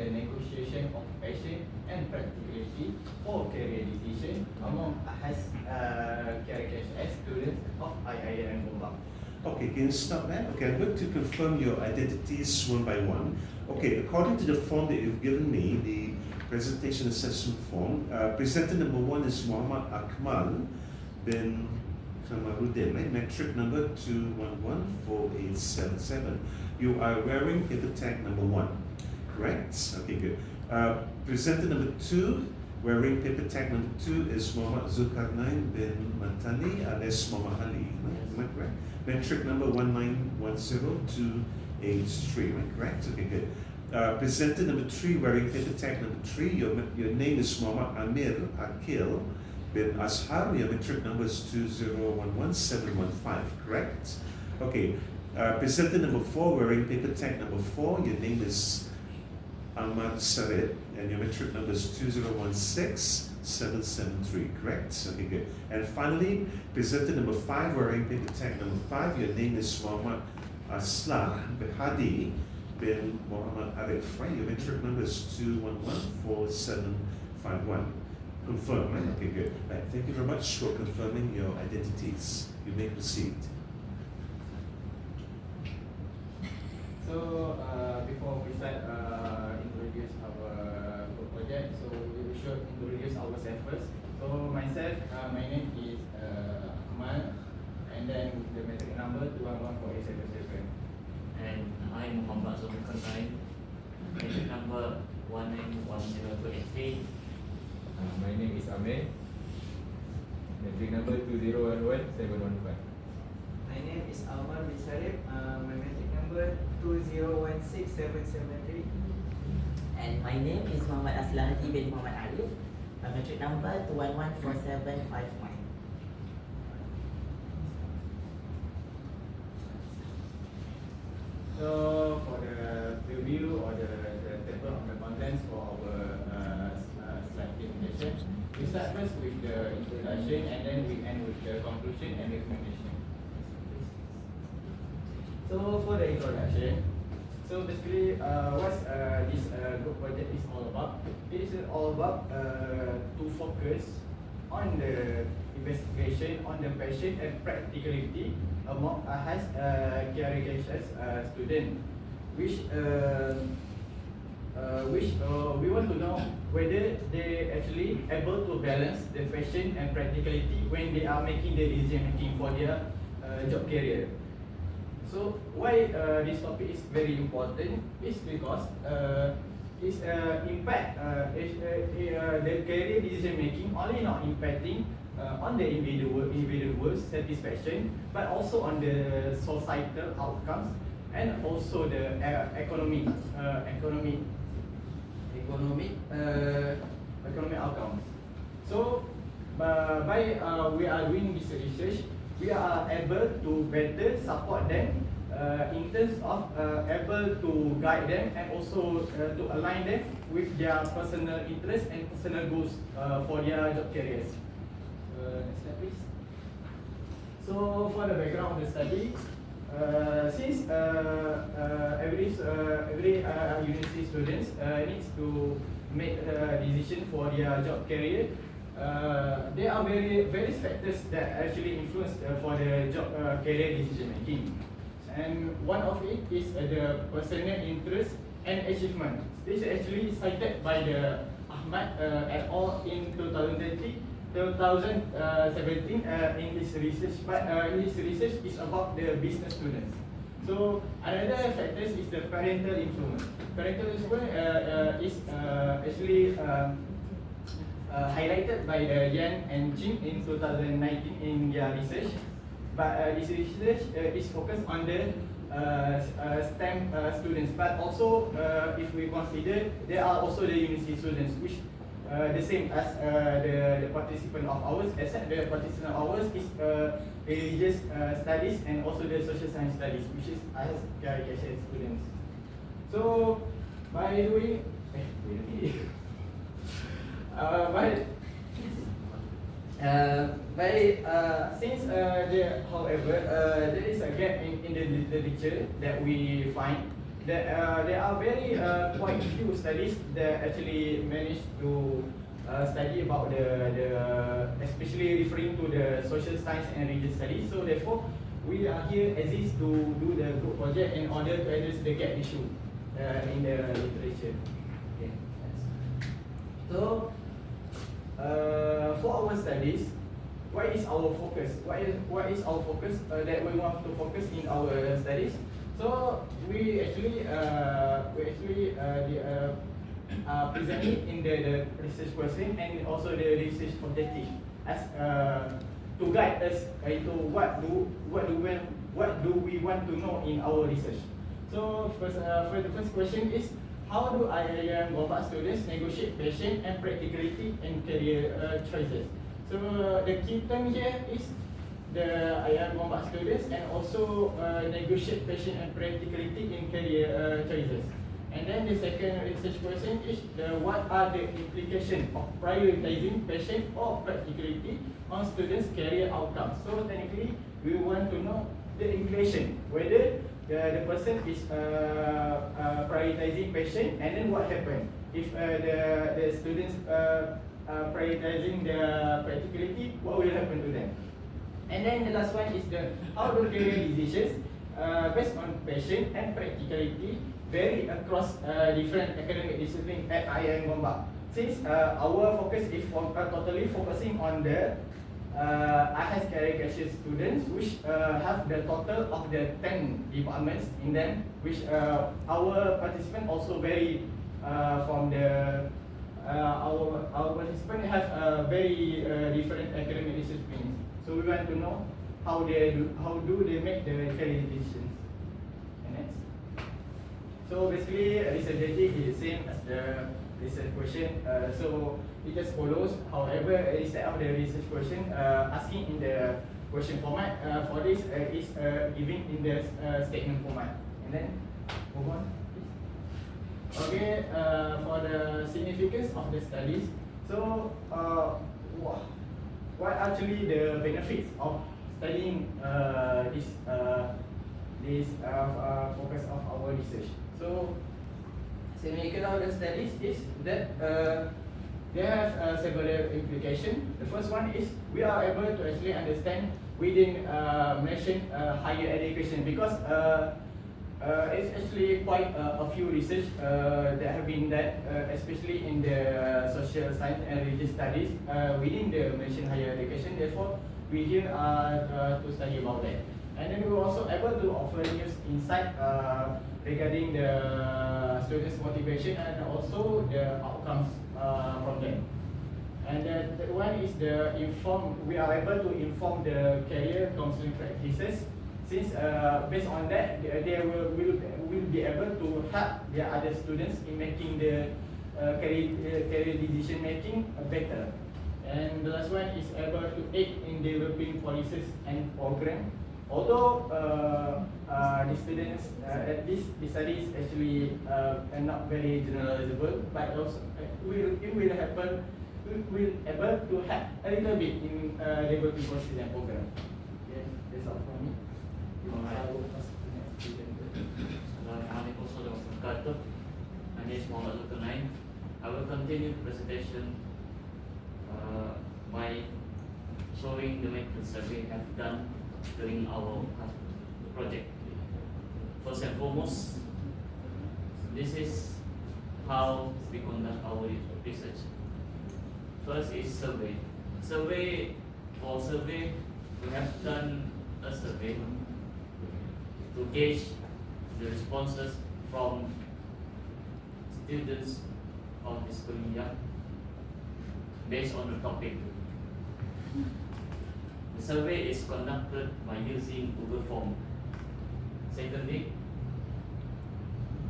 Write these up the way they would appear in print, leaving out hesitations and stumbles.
the negotiation of passion and practicality for career decision among KRKS students of IIM and Gombak. Okay, can you stop that? Okay, I'm going to confirm your identities one by one. Okay, according to the form that you've given me, the presentation assessment form, presenter number 1 is Muhammad AKMAL bin KAMARUDIN, right? Metric number 2114877. You are wearing paper tag number 1, correct? Okay, good. Presenter number 2, wearing paper tag number 2 is Muhammad ZULKARNAIN bin Matani alias Muhammad Ali, right? Am I correct? Metric number 1910283, right? Correct? Okay, good. Presenter number 3, wearing paper tag number 3, your name is Muhammad AMIR AQIL bin Ashar, your metric number is 2011715, correct? Okay. Presenter number 4, wearing paper tag number 4, your name is Ammar and your metric number is 2016773, correct? Okay, good. And finally, presenter number 5, wearing paper tag number 5, your name is Muhammad ASLAH HADI bin Muhammad Arif, right? Your metric number is 2114751. Confirm, right? Okay, good. Right. Thank you very much for confirming your identities. You may proceed. So before we start introduce our project, so we should introduce ourselves first. So myself, my name is Ammar, and then the metric number 2114877. And I'm Muhammad ZULKARNAIN, metric number 1910283. My name is Ammar, metric number 2011715. My name is Ammar bin Sharif. My metric number 2016773. And my name is Muhammad ASLAH bin Muhammad Arif. My metric number 2114751. So for the review or the table of the contents for our slide presentation, we start first with the introduction and then we end with the conclusion and recommendation. So for the introduction, so basically what this group project is all about. It is all about to focus on the investigation on the passion and practicality among KRKS student, which we want to know whether they actually able to balance the passion and practicality when they are making the decision making for their job career. So why this topic is very important is because its impact the career decision making only not impacting on the individual's satisfaction, but also on the societal outcomes and also the economic outcomes. So by we are doing this research, we are able to better support them in terms of able to guide them and also to align them with their personal interests and personal goals for their job careers. Next slide, please. So for the background of the study, since every university students needs to make a decision for their job career, there are various factors that actually influence for the job career decision making, and one of it is the personal interest and achievement. This is actually cited by the Ammar et al. In 2017 in his research, but his research is about the business students. So another factor is the parental influence. Parental influence is actually highlighted by the Yan and Jim in 2019 in their research, but this research is focused on the STEM students, but also if we consider there are also the university students, which the same as the participant of ours, except the participant of ours is religious studies and also the social science studies, which is as KRKS students. So by doing since however there is a gap in the literature that we find there are very quite few studies that actually managed to study about the especially referring to the social science and religious studies. So therefore, we are here exist to do the group project in order to address the gap issue in the literature. Okay. So for our studies, what is our focus? What is our focus that we want to focus in our studies? So we actually present it in the research question and also the research objective as to guide us into what do we want to know in our research. So for the first question is, how do IIM Gombak students negotiate passion and practicality in career choices? So the key term here is the IIM Gombak students and also negotiate passion and practicality in career choices. And then the second research question is what are the implications of prioritizing passion or practicality on students' career outcomes. So technically, we want to know the implication, whether the person is prioritizing passion, and then what happens if the students prioritizing the practicality, what will happen to them. And then the last one is how do career decisions based on passion and practicality vary across different academic disciplines at IIM Gombak. Since our focus is totally focusing on the IHAS career students, which have the total of the 10 departments in them, which our participants also vary from the our participants have very different academic disciplines. So we want to know how do they make the career decisions. And next. So basically, research objective is the same as the research question. So it just follows. However, instead of the research question asking in the question format, for this is giving in the statement format. And then move on, please. Okay, for the significance of the studies. So what actually the benefits of studying this focus of our research? So, significance of the studies is that they have several implications. The first one is we are able to actually understand within mentioned higher education, because it's actually quite a few research that have been done, especially in the social science and religious studies within the mentioned higher education. Therefore, we here are to study about that. And then we were also able to offer news insight regarding the students' motivation and also the outcomes from them. And then the one is the we are able to inform the career counseling practices, since based on that they will be able to help their other students in making the career decision making better. And the last one is able to aid in developing policies and programs. Although the students at this studies actually are not very generalizable, but also it will happen. It will able to help a little bit in developing policies and programs. Yes, that's all from me. I will pass to the next presenter. Assalamualaikum warahmatullahi wabarakatuh. My name is Muhammad ZULKARNAIN. I will continue the presentation by showing the methods that we have done during our project. First and foremost, this is how we conduct our research. First is survey. For survey, we have done a survey to gauge the responses from students of this kuliah based on the topic. The survey is conducted by using Google Form. Secondly,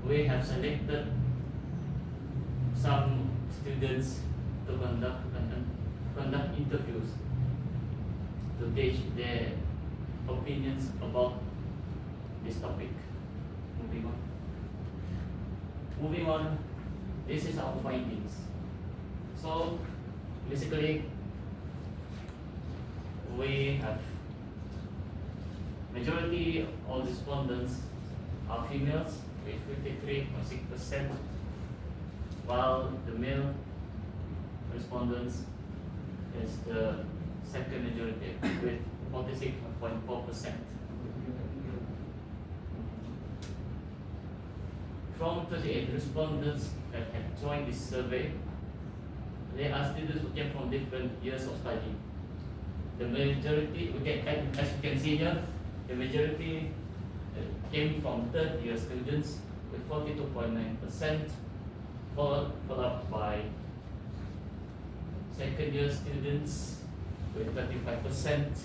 we have selected some students to conduct interviews to gauge their opinions about this topic. Moving on, this is our findings. So basically, we have majority of respondents are females. We with 53.6%, while the male respondents is the second majority with 46.4%. From 38 respondents that have joined this survey, there are students who came from different years of study. The majority, as you can see here, the majority came from third year students with 42.9%, followed by second year students with 35%,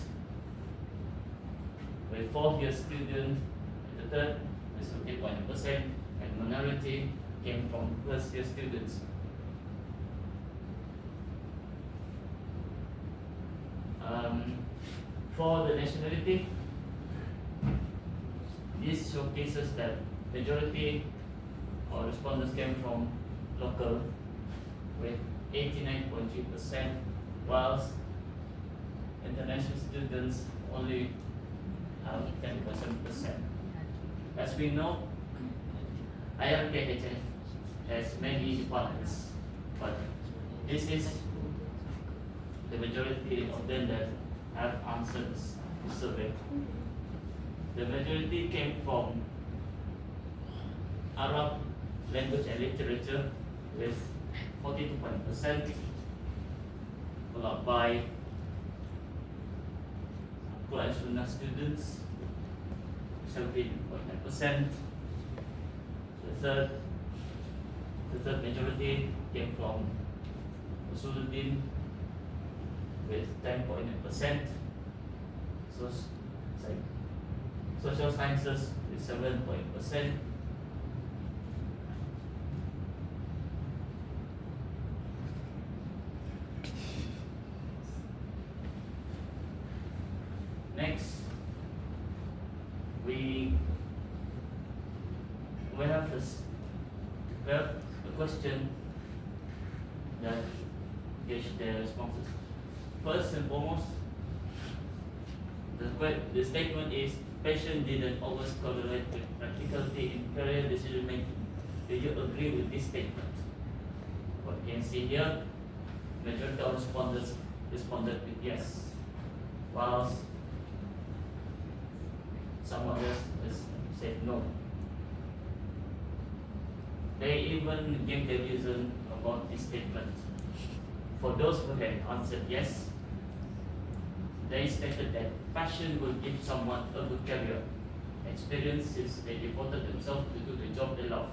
with fourth year students at the third with 50.9%, and minority came from first year students. For the nationality, this showcases that majority of respondents came from local with 89.3%, whilst international students only have 10.7%. As we know, IRKH has many departments, but this is the majority of them that have answered the survey. The majority came from Arab language and literature with 42%, followed by Quran Sunnah students 17.9%. The third majority came from Usuluddin with 10.9%, social sciences with 7%. Next, we have a question that gauge their responses. First and foremost, the statement is passion didn't always correlate with practicality in career decision making. Do you agree with this statement? What you can see here, majority of respondents responded with yes, whilst some others said no. They even gave the reason about this statement. For those who had answered yes, they stated that passion will give someone a good career experience since they devoted themselves to do the job they love.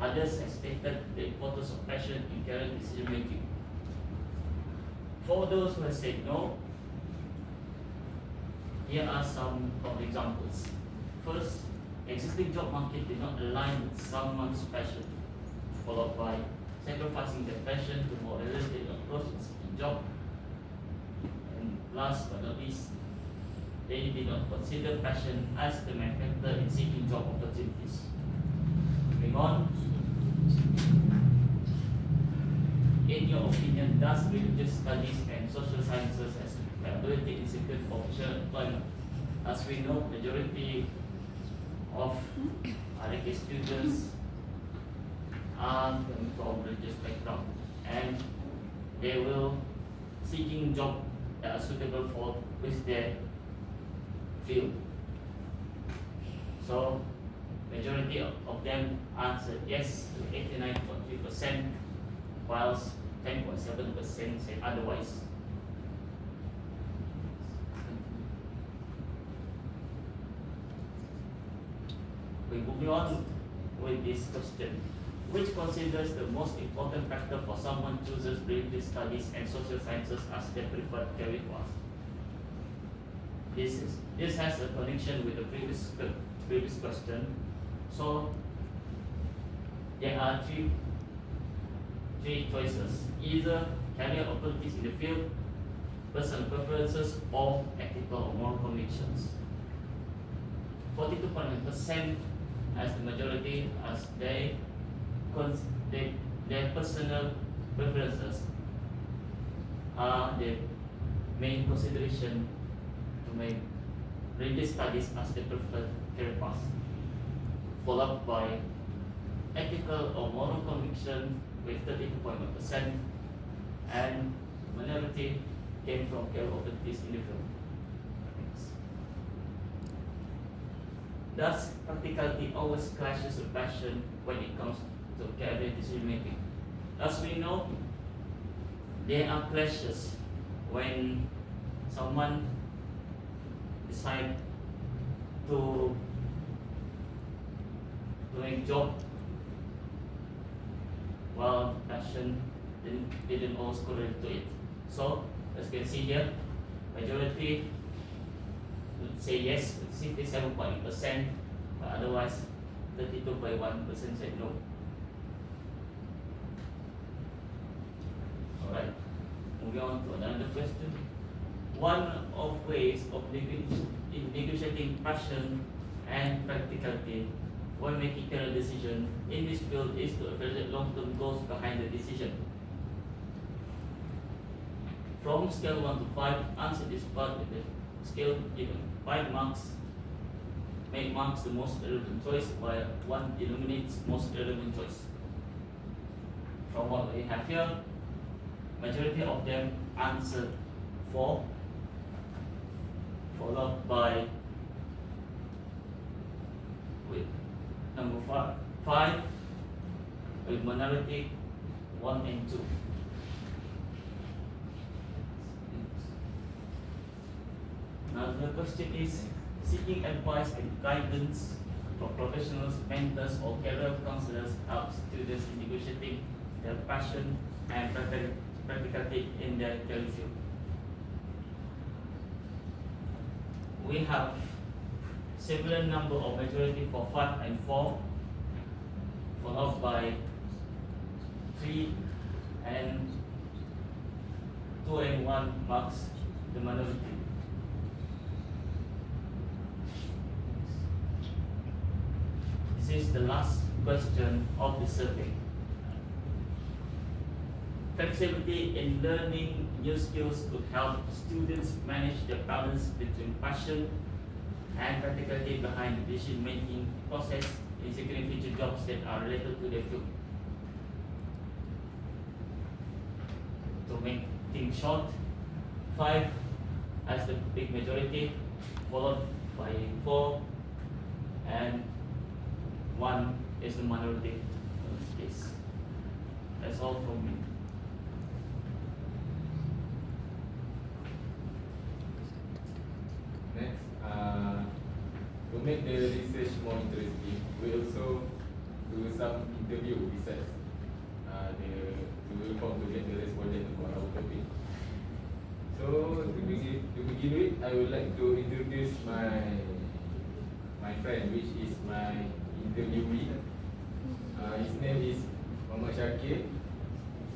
Others have stated the importance of passion in career decision making. For those who have said no, here are some of the examples. First, existing job market did not align with someone's passion, followed by sacrificing their passion to more realistic approach in job. And last but not least, they did not consider passion as the main factor in seeking job opportunities. Moving on, in your opinion, does religious studies and social sciences has ability in securing official employment? As we know, majority of RK students are from religious background, and they will seeking job that are suitable for with their field. So majority of them answered yes to 89.3%, whilst 10.7% said otherwise. We move on with this question. Which considers the most important factor for someone chooses religious studies and social sciences as their preferred career path? This has a connection with the previous question. So there are three choices: either career opportunities in the field, personal preferences, or ethical or moral convictions. 42.9% as the majority, as their personal preferences are the main consideration to make religious studies as the preferred career path. followed by ethical or moral conviction with 32.1%, and minority came from care of this individual. Thus, practicality always clashes with passion when it comes to career decision making. As we know, there are clashes when someone decide to make job while passion didn't always correlate to it. So, as you can see here, majority would say yes with 67.8%, but otherwise 32.1% said no. Alright, moving on to another question. One of ways of negotiating passion and practicality when making career decision in this field is to evaluate long-term goals behind the decision. From scale 1 to 5, answer this part with the scale given. 5 marks make marks the most relevant choice, while 1 eliminates most relevant choice. From what we have here, majority of them answered 4, followed by with number 5 with minority 1 and 2. Now the question is, seeking advice and guidance from professionals, mentors or career counselors helps students in negotiating their passion and practicality in their career field. We have similar number of majority for 5 and 4, followed by 3 and 2 and 1 marks the minority. This is the last question of the survey. Flexibility in learning new skills could help students manage the balance between passion and practicality behind the decision-making process in securing future jobs that are related to their field. To make things short, 5 as the big majority, followed by 4, and 1 is the minority in this case. That's all from me. Next, to make the research more interesting, we also do some interview besides we will form to get the respondent about our topic. So to begin with, I would like to introduce my friend, which is my interviewee. His name is Muhammad Shakir,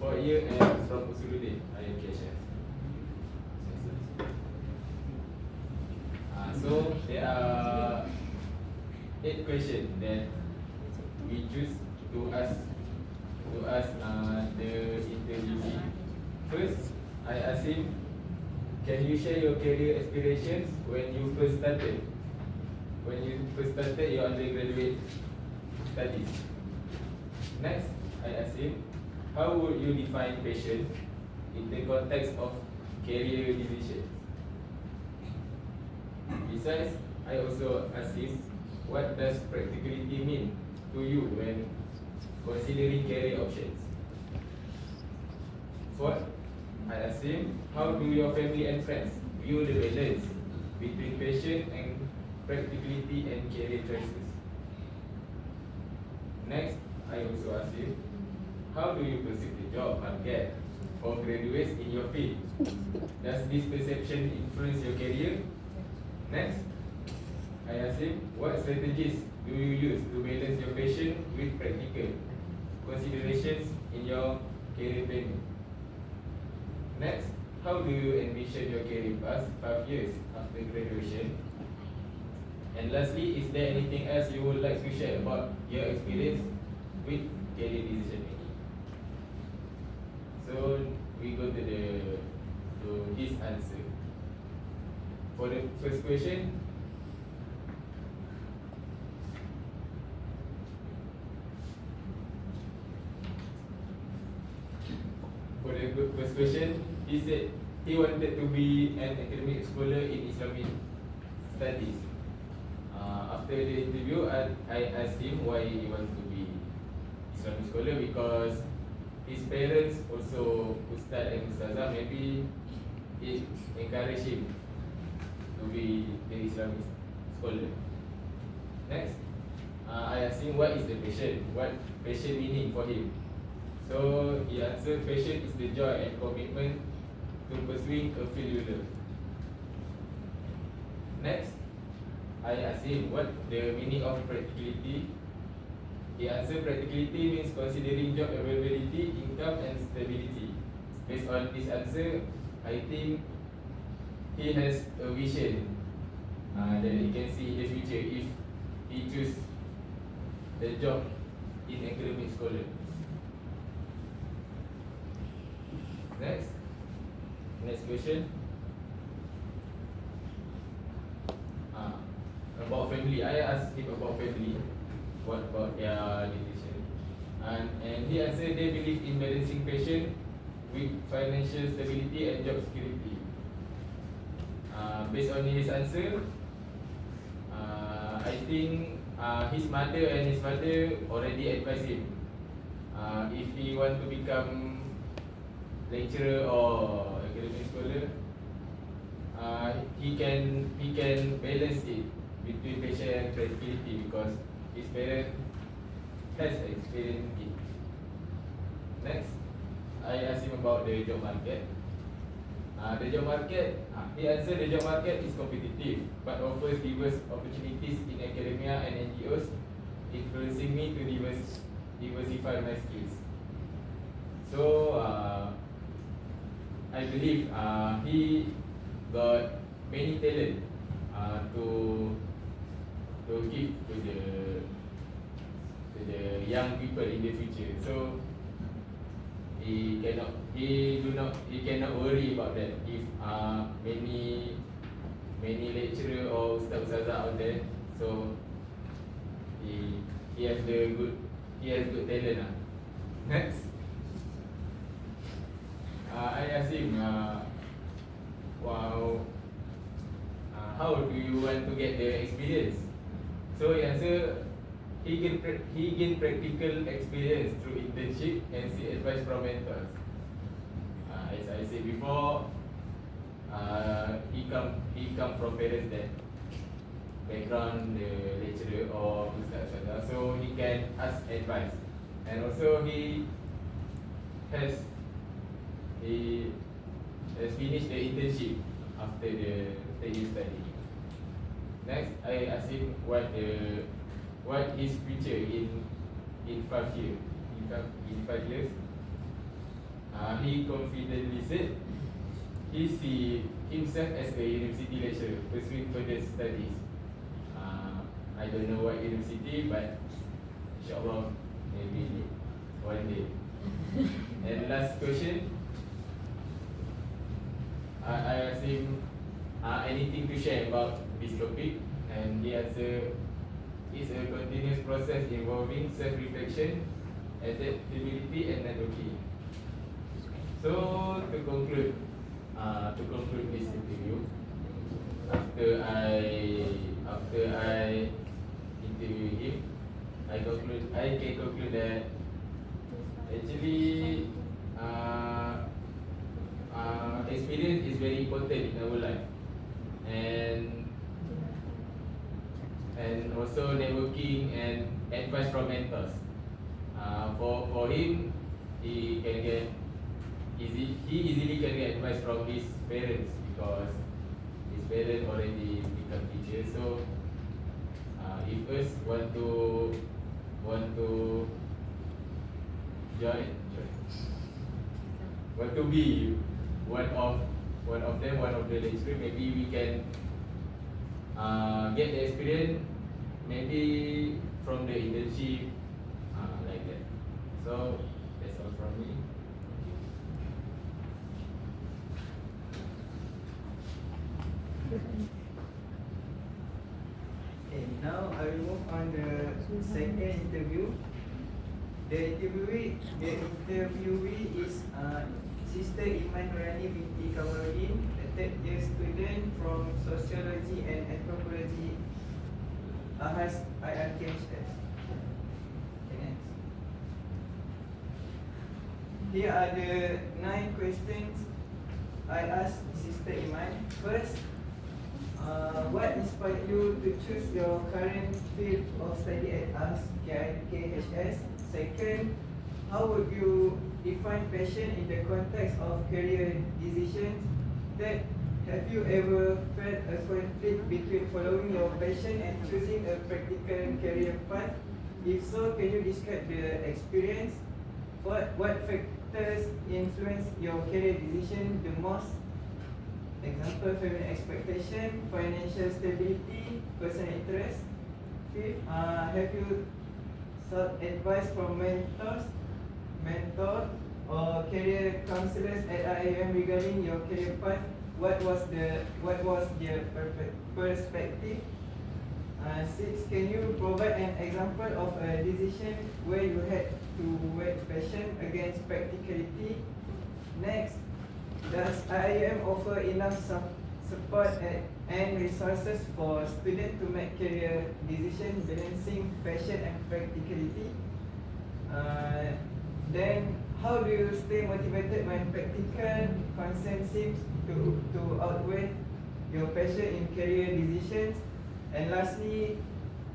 4 year and from Usuluddin, IMKHS. So there are 8 questions that we choose to ask the interviewee. First, I ask him, can you share your career aspirations when you first started your undergraduate studies? Next, I ask him, how would you define passion in the context of career decisions? Besides, I also ask him, what does practicality mean to you when considering career options? Fourth, I ask him, how do your family and friends view the balance between passion and practicality and career choices? Next, I also ask him, how do you perceive the job market for graduates in your field? Does this perception influence your career? Next, I ask him, what strategies do you use to balance your passion with practical considerations in your career planning? Next, how do you envision your career past 5 years after graduation? And lastly, is there anything else you would like to share about your experience with career decision making? So we go to his answer. For the first question, for the first question, he said he wanted to be an academic scholar in Islamic studies. After the interview, I asked him why he wants to be Islamic scholar, because his parents also Ustaz and Ustazah. Maybe it encouraged him to be the Islamic scholar. Next, I asked him what is the passion, what passion meaning for him. So he answered, passion is the joy and commitment to pursuing a field you love. Next, I asked him what the meaning of practicality. He answered, practicality means considering job availability, income and stability. Based on this answer, I think he has a vision that he can see in the future if he choose the job in academic scholar. Next question. About family. I asked him about family. What about their decision? And he answered they believe in balancing passion with financial stability and job security. Based on his answer, I think his mother and his father already advised him if he want to become lecturer or academic scholar, he can balance it between passion and practicality because his parent has experience in it. Next, I asked him about the job market. The job market, he answered the job market is competitive but offers diverse opportunities in academia and NGOs, influencing me to diversify my skills. So I believe he got many talent to give to the young people in the future. So he cannot worry about that if many lecturer or ustazah out there. So he has good talent. Next, I asked him, how do you want to get the experience? So he answered, he gained practical experience through internship and seek advice from mentors. As I said before, he come from parents that background the lecturer or ustaz, so he can ask advice, and also he has finished the internship after the 3-year study. Next, I asked him what his future in 5 years. In 5 years, he confidently said he see himself as a university lecturer pursuing further studies. I don't know what university, but inshallah maybe one day. And last question, I asked him anything to share about this topic, and he answered, it's a continuous process involving self-reflection, adaptability and networking. So to conclude this interview, after I interview him, I can conclude that actually experience is very important in our life, and also networking and advice from mentors. For him, he easily can get advice from his parents because his parents already become teachers. So if us want to be one of the lecturers, maybe we can get the experience maybe from the internship, like that. So that's all from me. Okay, now I will move on the second interview. The interviewee is Sister Iman Nurani binti Kamarudin, a third year student from Sociology and Anthropology, AHAS IRKHS. Okay, next. Here are the 9 questions I asked Sister Iman. First, what inspired you to choose your current field of study at ASLAH? Second, how would you define passion in the context of career decisions? Third, have you ever felt a conflict between following your passion and choosing a practical career path? If so, can you describe the experience? What factors influence your career decision the most? Example, family expectation, financial stability, personal interest. Fifth, have you sought advice from mentor or career counselors at IAM regarding your career path? What was their perspective? 6, can you provide an example of a decision where you had to weigh passion against practicality? Next, does IAM offer enough support and resources for students to make career decisions balancing passion and practicality? Then, how do you stay motivated when practical concern seems to outweigh your passion in career decisions? And lastly,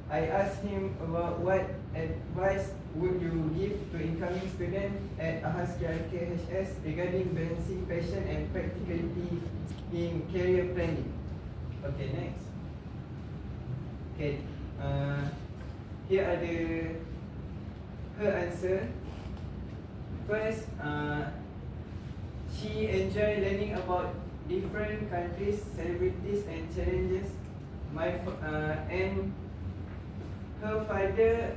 I asked him about what advice would you give to incoming students at AHAS KHS regarding balancing passion and practicality in career planning. Okay, next. Okay, here are her answer. First, she enjoy learning about different countries, celebrities, and challenges. And her father,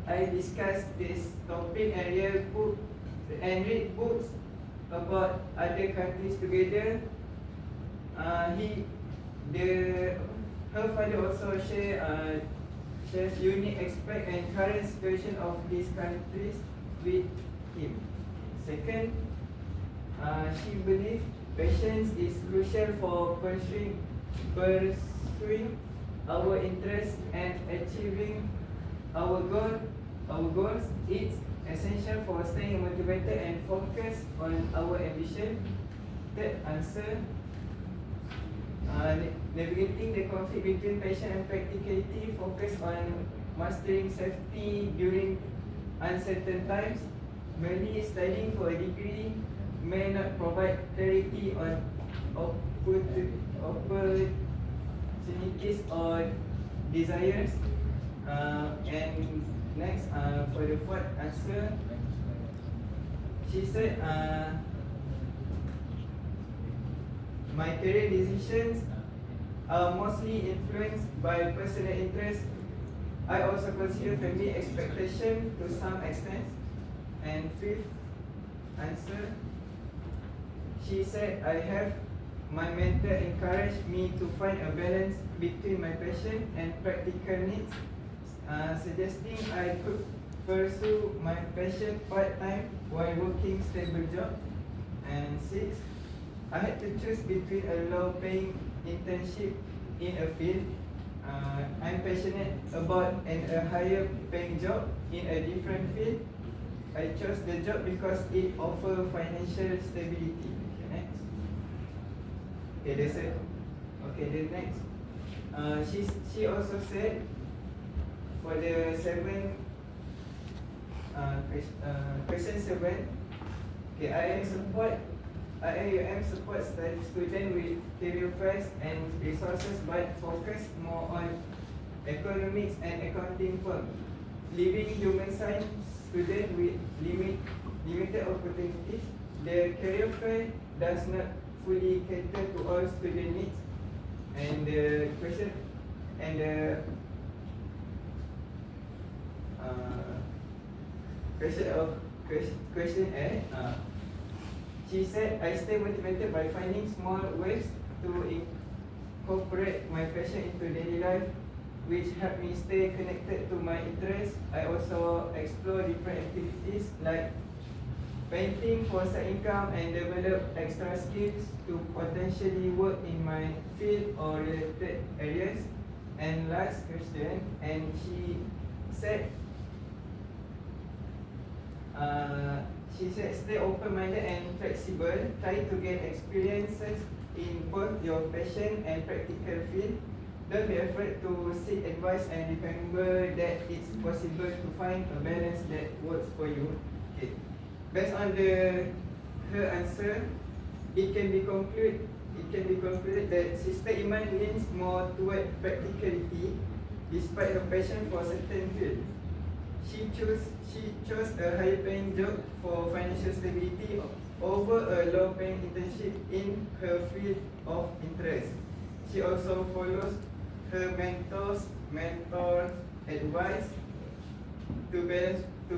I discussed this topic and read books about other countries together. Her father also shares unique aspect and current situation of these countries with him. Second, she believes patience is crucial for pursuing our interests and achieving our goals. It's essential for staying motivated and focused on our ambition. Third answer, navigating the conflict between passion and practicality, focus on mastering safety during uncertain times. Merely studying for a degree may not provide clarity on opportunities or desires. And next, for the fourth answer, she said, my career decisions are mostly influenced by personal interest. I also consider family expectation to some extent. And fifth answer, she said, I have my mentor encouraged me to find a balance between my passion and practical needs, suggesting I could pursue my passion part-time while working stable job. And 6, I had to choose between a low-paying internship in a field I'm passionate about and a higher-paying job in a different field. I chose the job because it offers financial stability. Next. Okay, that's it. Okay, the next. She also said for the question 7. Okay, IAM supports student with career fairs and resources, but focus more on economics and accounting firm, leaving human science student with limited opportunities. The career fair does not fully cater to all student needs. And the question question A, she said, I stay motivated by finding small ways to incorporate my passion into daily life, which help me stay connected to my interests. I also explore different activities like painting for side income and develop extra skills to potentially work in my field or related areas. And last question, and she said stay open-minded and flexible, try to get experiences in both your passion and practical field. Don't be afraid to seek advice and remember that it's possible to find a balance that works for you. Okay. Based on her answer, it can be concluded that Sister Iman leans more toward practicality despite her passion for certain field. She chose a higher paying job for financial stability over a low paying internship in her field of interest. She also follows her mentor's advice to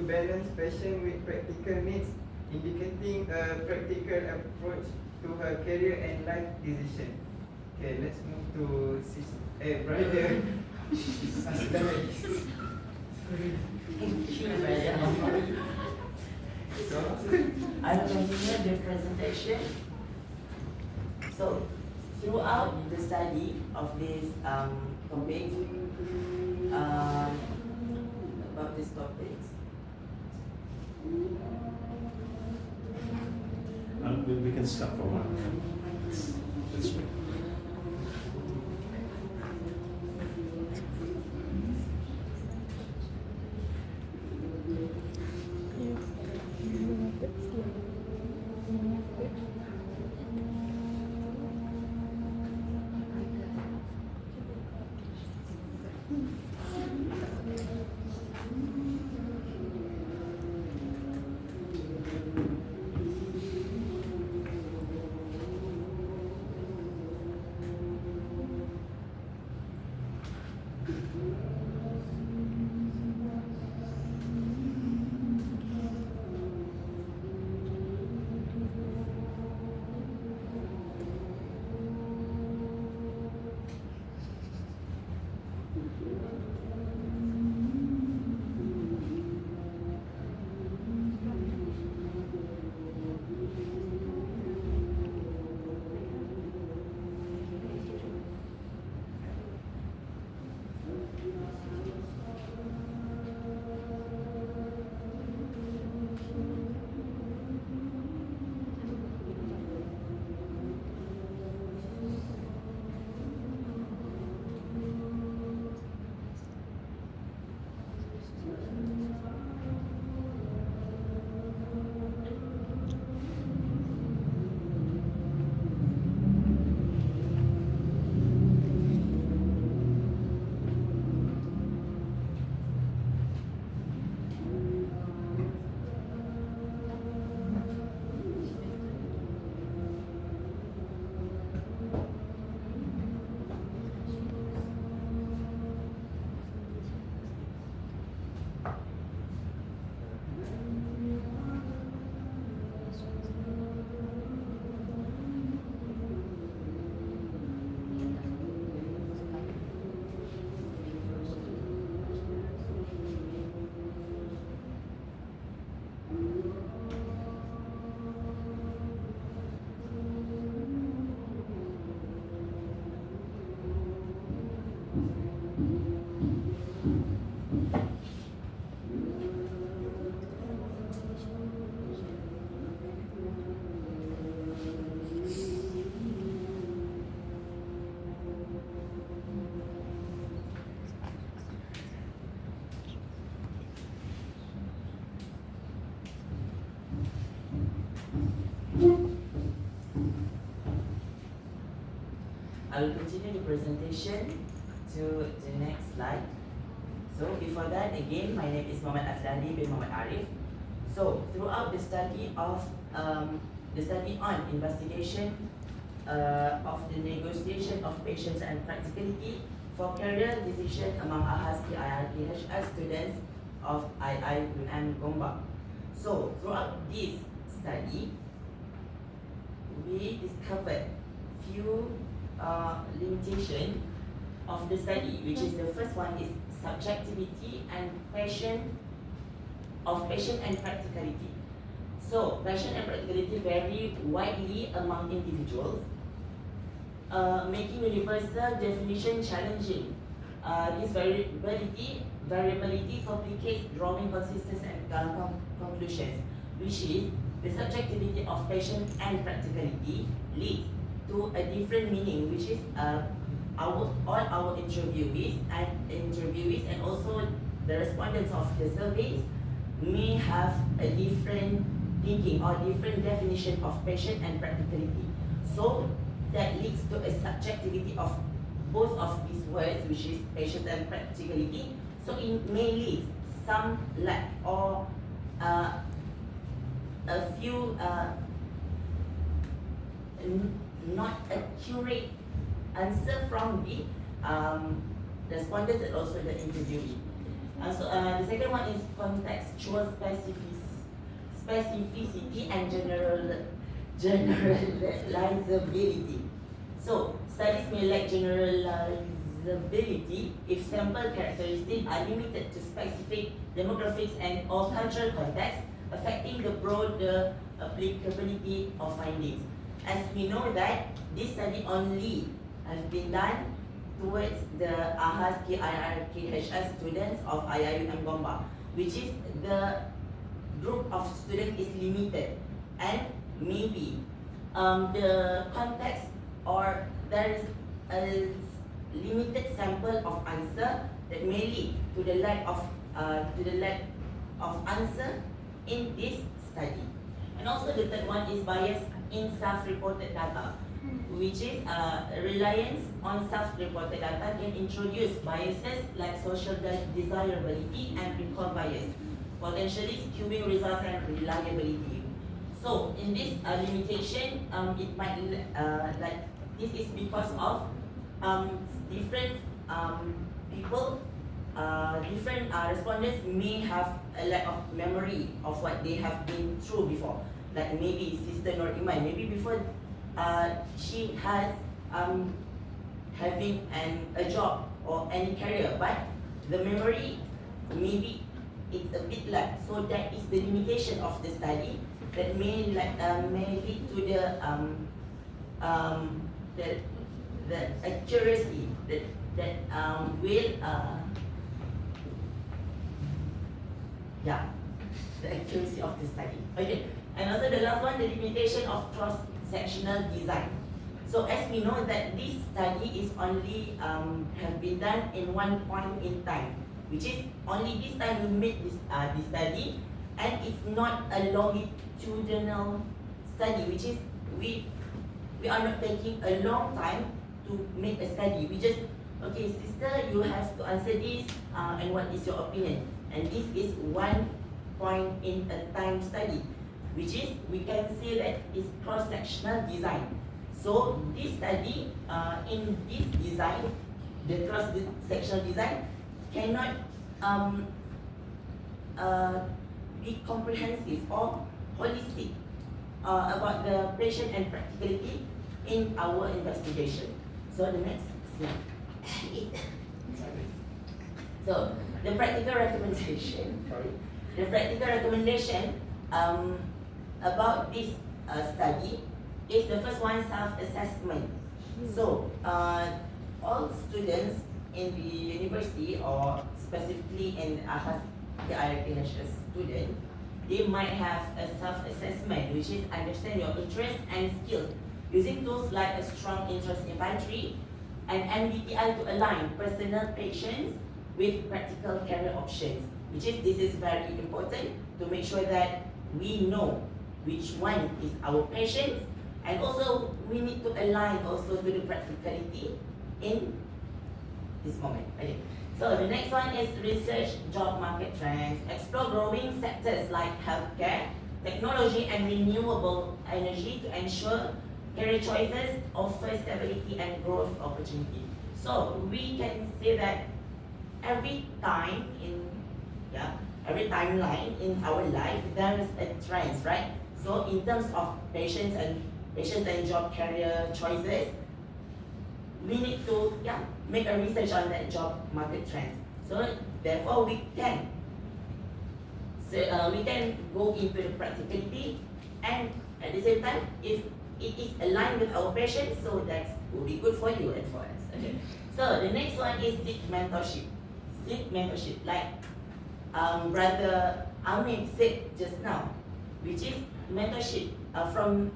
balance passion with practical needs, indicating a practical approach to her career and life decision. Okay, let's move to brother ASLAH. Thank you, brother Ammar. So, I'll continue the presentation. So, throughout the study of this topics, about these topics, we can stop for a while. This way. I will continue the presentation to the next slide. So before that, again, my name is Muhammad ASLAH bin Muhammad Arif. So throughout the study on investigation of the negotiation of patience and practicality for career decision among AHADI IRPHS students of IIUM Gombak. So throughout this study, we discovered few limitation of the study, which is the first one is subjectivity and passion and practicality. So, passion and practicality vary widely among individuals, making universal definition challenging. This variability complicates drawing consistent and conclusions, which is the subjectivity of passion and practicality leads to a different meaning, which is all our interviewees and also the respondents of the surveys may have a different thinking or different definition of passion and practicality. So that leads to a subjectivity of both of these words, which is passion and practicality. So it may lead some lack or a few not accurate answer from the respondents and also the interviewee. So the second one is contextual specificity and generalizability. So studies may lack generalizability if sample characteristics are limited to specific demographics and or cultural contexts, affecting the broader applicability of findings. As we know that this study only has been done towards the AHAS KIRKHS students of IIUM Gombak, which is the group of students is limited, and maybe the context or there is a limited sample of answer that may lead to the lack of answer in this study. And also the third one is bias in self-reported data, which is reliance on self-reported data can introduce biases like social desirability and recall bias, potentially skewing results and reliability. So in this limitation, it might like this is because of different people, different respondents may have a lack of memory of what they have been through before. Like maybe Sister Nur Iman, maybe before she has having a job or any career, but the memory maybe it's a bit lack. So that is the limitation of the study that may lead to the accuracy that will the accuracy of the study. Okay. And also the last one, the limitation of cross-sectional design. So as we know that this study is only have been done in one point in time, which is only this time we made this study, and it's not a longitudinal study, which is we are not taking a long time to make a study. We just, okay, sister, you have to answer this, and what is your opinion? And this is one point in a time study, which is we can say that it's cross-sectional design. So this study, in this design, the cross-sectional design cannot be comprehensive or holistic about the patient and practicality in our investigation. So the next slide. So the practical recommendation. The practical recommendation about this study is the first one, self-assessment. So all students in the university or specifically in AHAS, the IRKHS student, they might have a self-assessment, which is understand your interests and skills using tools like a strong interest inventory and MBTI to align personal passions with practical career options, which is this is very important to make sure that we know which one is our passions, and also we need to align also to the practicality in this moment. Okay. So the next one is research job market trends. Explore growing sectors like healthcare, technology and renewable energy to ensure career choices offer stability and growth opportunity. So we can say that every timeline in our life there is a trend, right? So in terms of patients and job career choices, we need to make a research on that job market trends. So therefore we can So we can go into the practicality, and at the same time, if it is aligned with our passion, so that will be good for you and for us. Okay. So the next one is seek mentorship. Seek mentorship, like Brother Amir said just now, which is mentorship. From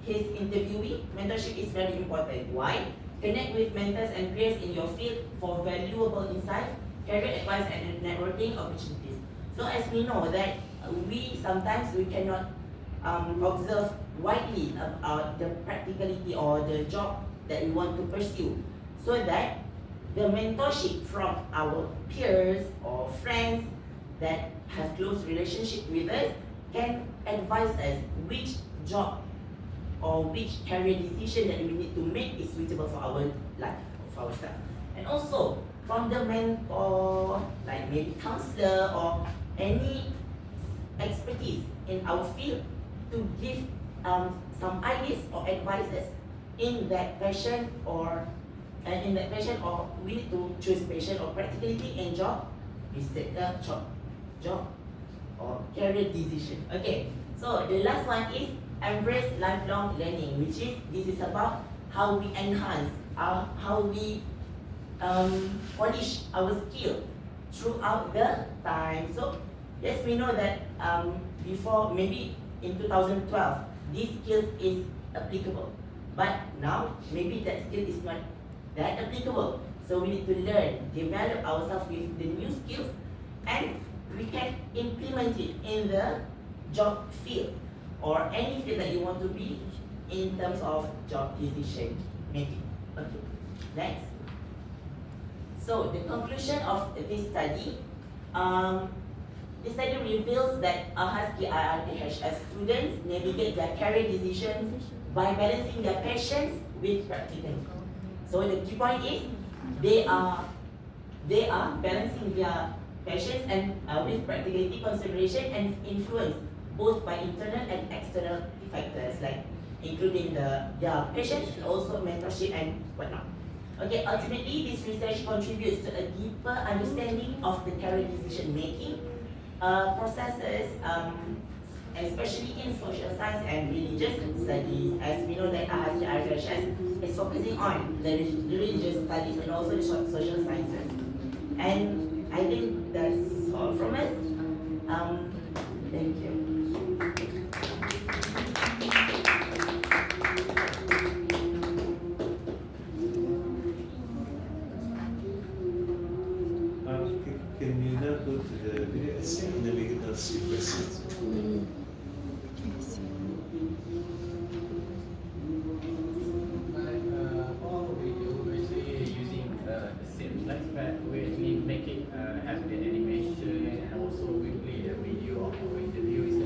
his interviewee, mentorship is very important. Why? Connect with mentors and peers in your field for valuable insight, career advice, and networking opportunities. So as we know that we sometimes we cannot observe widely about the practicality or the job that we want to pursue, so that the mentorship from our peers or friends that have close relationship with us can advise us which job or which career decision that we need to make is suitable for our life, for ourselves. And also from the mentor, like maybe counselor or any expertise in our field, to give some ideas or advices in that passion, or we need to choose passion or practicality in job, we set the job or career decision. Okay, so the last one is embrace lifelong learning, which is this is about how we enhance how we polish our skill throughout the time. So yes, we know that before, maybe in 2012, this skill is applicable, but now maybe that skill is not that applicable. So we need to learn, develop ourselves with the new skills, and we can implement it in the job field or any field that you want to be in terms of job decision making. Okay, next. So the conclusion of this study, this study reveals that HADI IRTHS students navigate their career decisions by balancing their passions with practical. So the key point is they are balancing their passions and with practicality consideration and influence both by internal and external factors, like including their passions and also mentorship and whatnot. Okay, ultimately this research contributes to a deeper understanding of the career decision making processes, especially in social science and religious studies, as we know that HADI IRTHS is focusing on the religious studies and also the social sciences. And I think that's all from us. Thank you. Can you now go to the video essay and then we can ask you questions? All we do actually using the same slides, but we actually make it have the animation and also we play the video of our interviews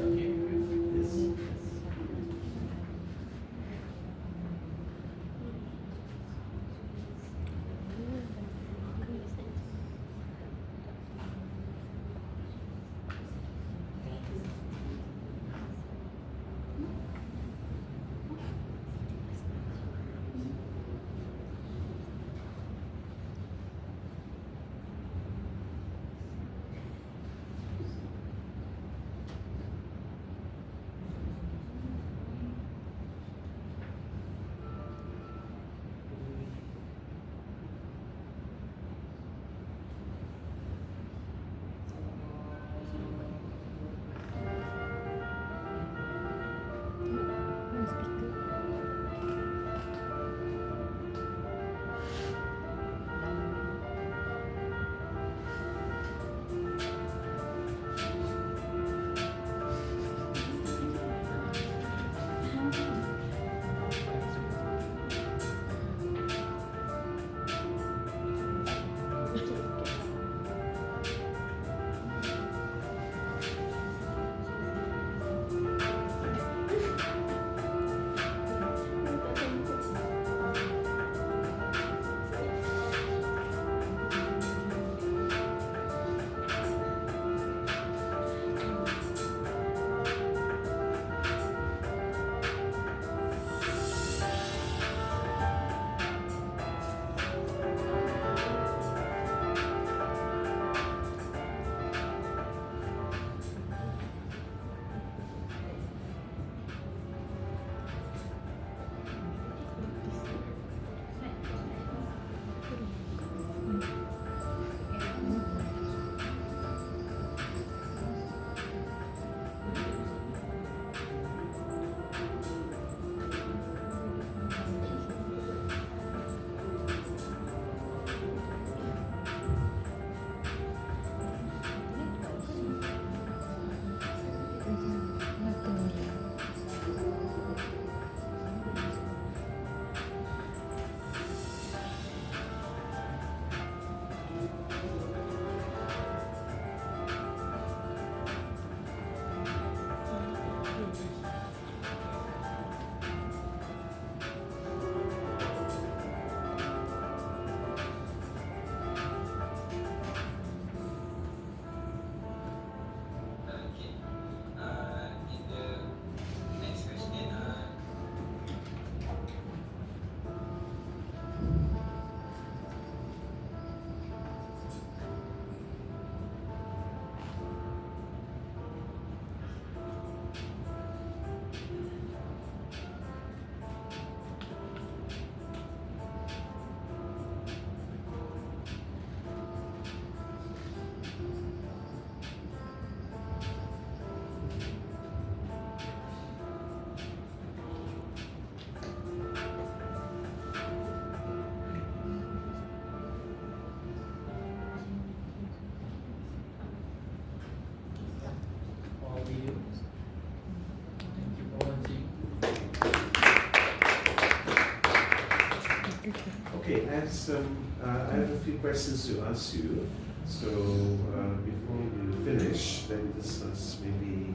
Okay, I have a few questions to ask you. So before you finish, let me discuss maybe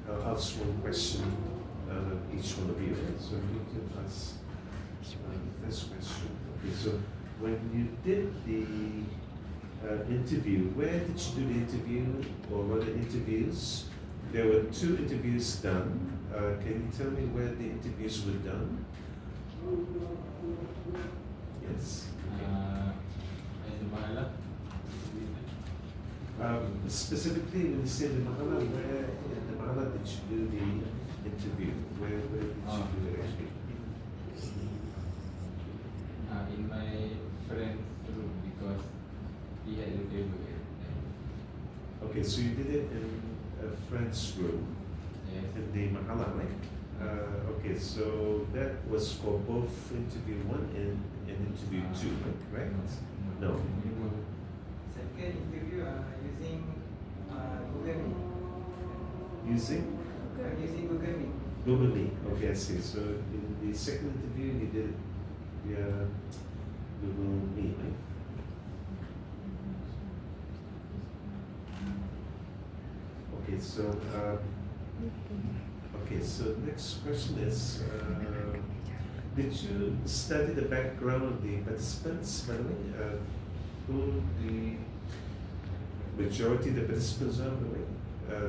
I'll ask one question out of each one of you. So you can ask the first question. Okay, so when you did the interview, where did you do the interview, or were the interviews? There were 2 interviews done. Can you tell me where the interviews were done? Yes. As a Mahala. Specifically, when you say the Mahala, where in the Mahala did you do the interview? Where did you do it actually? In my friend's room because he had a table. Okay, so you did it in a friend's room Yes. in the Mahala, right? Okay, so that was for both interview 1 and interview 2, right? No. Second interview using Google Meet. Using I'm using Google Meet. Google Meet. Okay, I see. So in the second interview, you did it via Google Meet, right? Okay, so next question is, did you study the background of the participants, by the way? Who the majority of the participants are, by the way?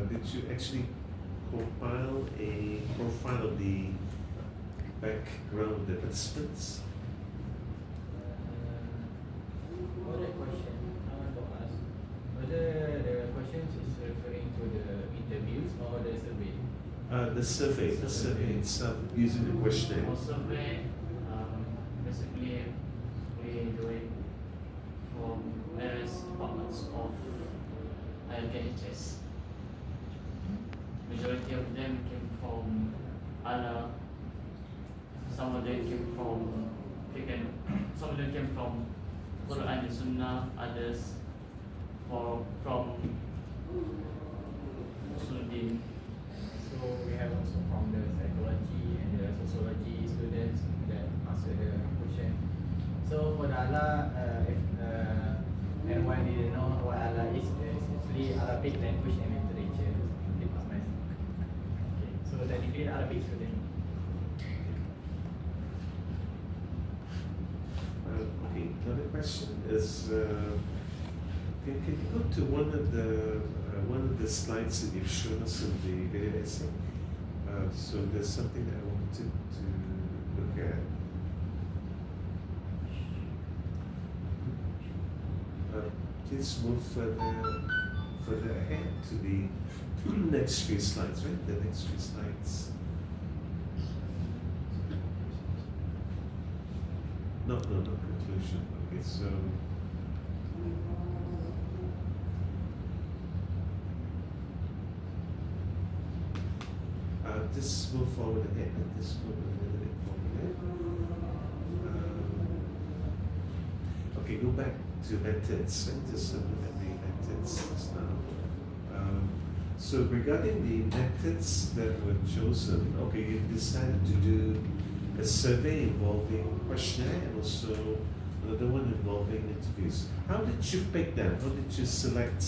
Did you actually compile a profile of the background of the participants? For that question, I want to ask whether the questions is referring to the interviews or the survey. The survey itself, using the questionnaire. For survey, basically we do it from various departments of ILKHS. Majority of them came from ALA, some of them came from some of them came from Quran and Sunnah, others from Muslim. So we have also from the psychology and the sociology students that answer the question. So for the ALA, if anyone didn't know what ALA is actually Arabic language and literature department. Okay, so technically the Arabic student. Okay, another question is, can you go to one of the slides that you've shown us in the video essay? So there's something that I wanted to look at. Please move further ahead to the next few slides, right? The next few slides. No, conclusion. Okay, so just move forward ahead. Just move a little bit forward ahead. Okay, go back to methods. Right? Just look at the methods just now. So regarding the methods that were chosen, okay, you've decided to do a survey involving questionnaire and also another one involving interviews. How did you pick them? How did you select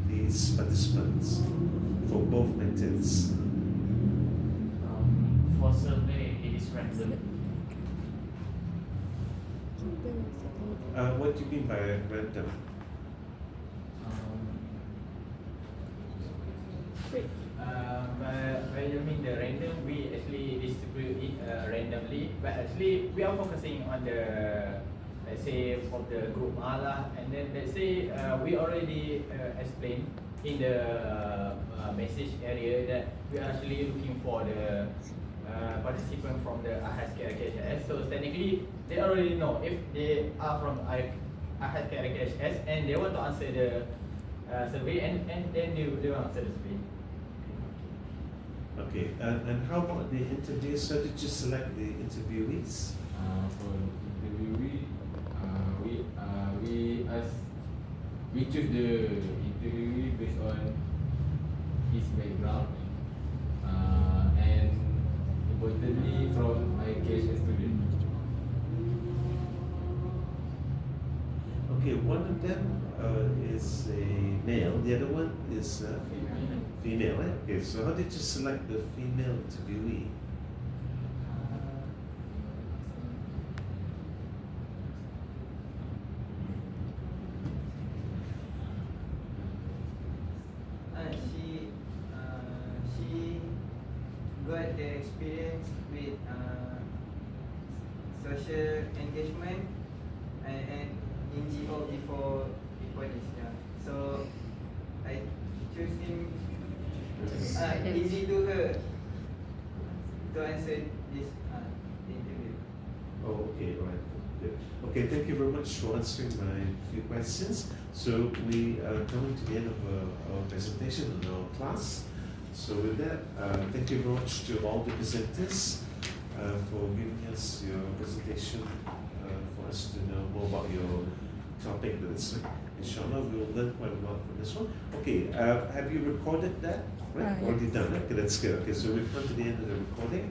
these participants for both methods? For survey, it is random. What do you mean by random? When you mean the random, we actually distribute it randomly, but actually we are focusing on the, let's say, for the group ALA, and then let's say we already explained in the message area that we are actually looking for the participant from the AHAS So technically, they already know if they are from AHAS and they want to answer the survey, and then they will answer the survey. Okay, and how about the interviews? How did you select the interviewees? For interviewee, we choose the interviewee based on his background and importantly from IKH student? Okay, one of them is a male, the other one is female. Okay, so how did you select the female interviewee? She got the experience with social engagement and NGO before this. Yeah. So I choose him. Easy to her to answer this interview. Oh, okay, all right. Good. Okay, thank you very much for answering my few questions. So we are coming to the end of our presentation and our class. So with that, thank you very much to all the presenters for giving us your presentation for us to know more about your topic. That's inshallah we'll learn quite a lot from this one. Okay, have you recorded that? Right? Yes. Already done it? Okay, that's good. Okay, so we've come to the end of the recording.